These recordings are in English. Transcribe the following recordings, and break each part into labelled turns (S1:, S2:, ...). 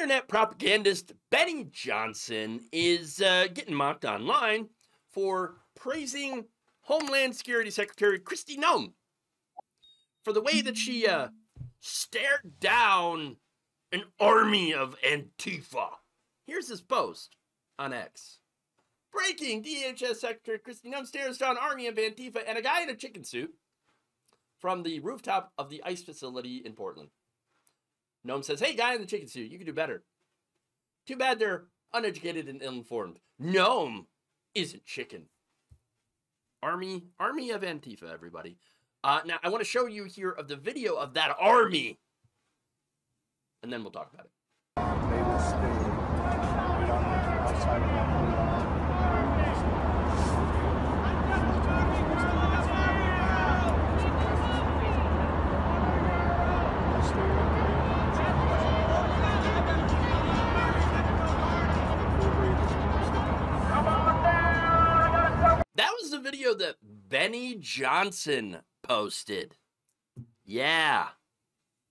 S1: Internet propagandist Benny Johnson is getting mocked online for praising Homeland Security Secretary Kristi Noem for the way that she stared down an army of Antifa. Here's his post on X. Breaking: DHS Secretary Kristi Noem stares down an army of Antifa and a guy in a chicken suit from the rooftop of the ICE facility in Portland. Noem says, "Hey, guy in the chicken suit, you can do better. Too bad they're uneducated and ill-informed." Noem isn't chicken. Army of Antifa, everybody. Now, I want to show you here of the video of that army, and then we'll talk about it.
S2: They will stay right on the outside of that.
S1: That was the video that Benny Johnson posted. Yeah.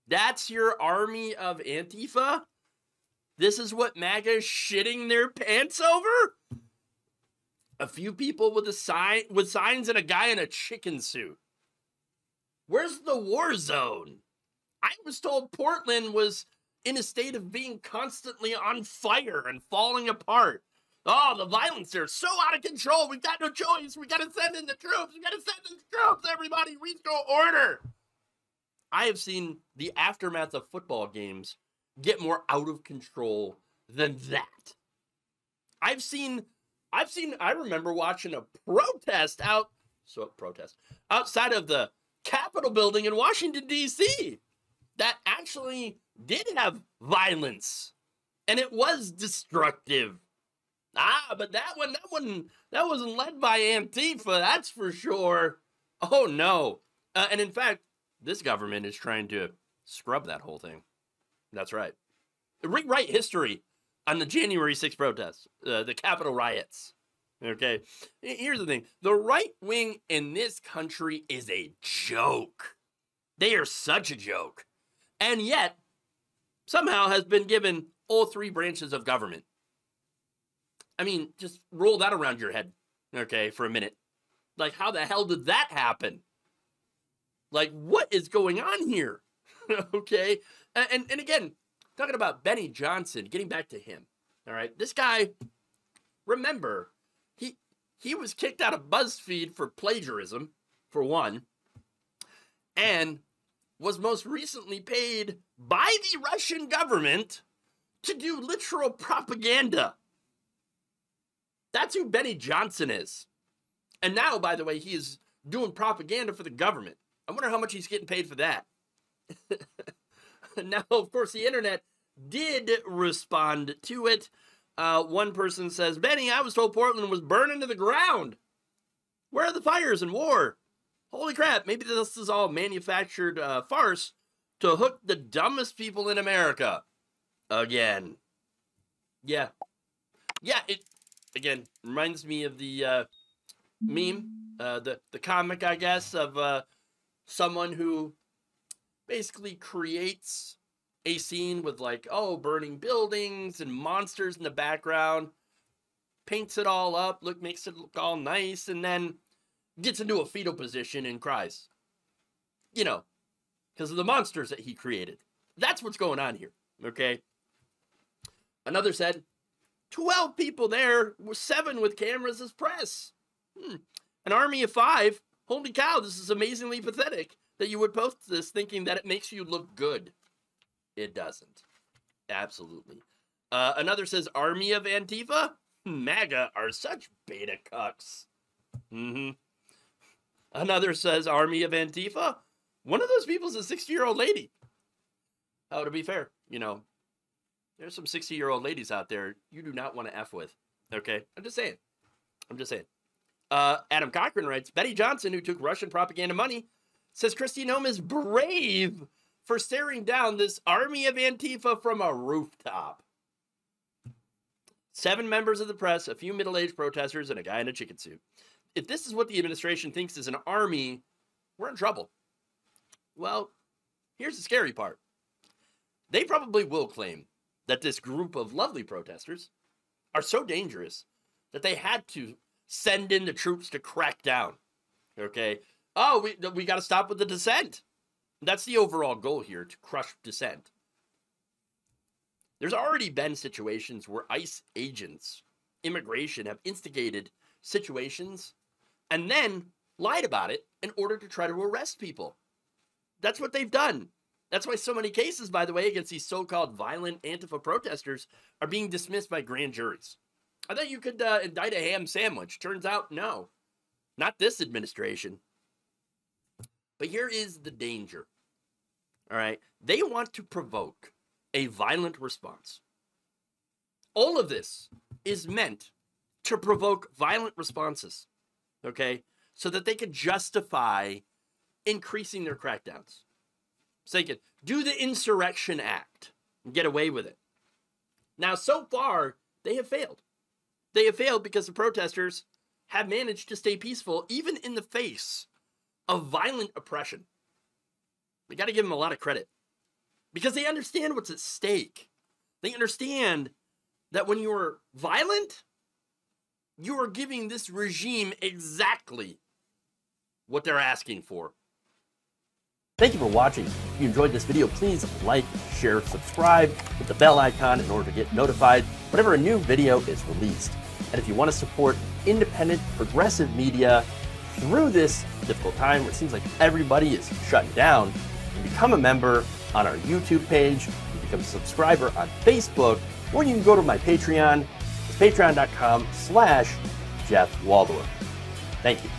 S1: That's your army of Antifa? This is what MAGA is shitting their pants over? A few people with signs and a guy in a chicken suit. Where's the war zone? I was told Portland was in a state of being constantly on fire and falling apart. Oh, the violence there is so out of control. We've got no choice. We got to send in the troops. We got to send in the troops. Everybody, restore order. I have seen the aftermath of football games get more out of control than that. I remember watching a protest outside of the Capitol building in Washington, D.C. that actually did have violence, and it was destructive. But that wasn't led by Antifa, that's for sure. Oh, no. And in fact, this government is trying to scrub that whole thing. That's right. Rewrite history on the January 6th protests, the Capitol riots. Okay? Here's the thing. The right wing in this country is a joke. They are such a joke. And yet, somehow has been given all three branches of government. I mean, just roll that around your head, okay, for a minute. Like, how the hell did that happen? Like, what is going on here? Okay? And again, talking about Benny Johnson, getting back to him, all right? This guy, remember, he was kicked out of BuzzFeed for plagiarism, for one, and was most recently paid by the Russian government to do literal propaganda. That's who Benny Johnson is. And now, by the way, he is doing propaganda for the government. I wonder how much he's getting paid for that. Now, of course, the internet did respond to it. One person says, "Benny, I was told Portland was burning to the ground. Where are the fires and war? Holy crap, maybe this is all manufactured farce to hook the dumbest people in America." Again. Yeah. Yeah, it... Again, reminds me of the meme, the comic, I guess, of someone who basically creates a scene with, like, oh, burning buildings and monsters in the background, paints it all up, makes it look all nice, and then gets into a fetal position and cries. You know, because of the monsters that he created. That's what's going on here, okay? Another said, 12 people there, 7 with cameras as press. An army of 5. Holy cow, this is amazingly pathetic that you would post this thinking that it makes you look good. It doesn't. Absolutely. Another says, army of Antifa? MAGA are such beta cucks. Another says, army of Antifa? One of those people is a 60-year-old lady. Oh, to be fair, you know, there's some 60-year-old ladies out there you do not want to F with, okay? I'm just saying. Adam Cochran writes, Benny Johnson, who took Russian propaganda money, says Kristi Noem is brave for staring down this army of Antifa from a rooftop. 7 members of the press, a few middle-aged protesters, and a guy in a chicken suit. If this is what the administration thinks is an army, we're in trouble. Well, here's the scary part. They probably will claim that this group of lovely protesters are so dangerous that they had to send in the troops to crack down. Okay? Oh, we got to stop with the dissent. That's the overall goal here, to crush dissent. There's already been situations where ICE agents, immigration, have instigated situations and then lied about it in order to try to arrest people. That's what they've done. That's why so many cases, by the way, against these so-called violent Antifa protesters are being dismissed by grand juries. I thought you could indict a ham sandwich. Turns out, no. Not this administration. But here is the danger. All right? They want to provoke a violent response. All of this is meant to provoke violent responses. Okay? So that they could justify increasing their crackdowns. So they could do the Insurrection Act and get away with it. Now, so far, they have failed. They have failed because the protesters have managed to stay peaceful even in the face of violent oppression. We got to give them a lot of credit because they understand what's at stake. They understand that when you're violent, you are giving this regime exactly what they're asking for. Thank you for watching. If you enjoyed this video, please like, share, subscribe, hit the bell icon in order to get notified whenever a new video is released. And if you want to support independent, progressive media through this difficult time where it seems like everybody is shutting down, you can become a member on our YouTube page, you can become a subscriber on Facebook, or you can go to my Patreon. It's patreon.com/Jeff Waldorf. Thank you.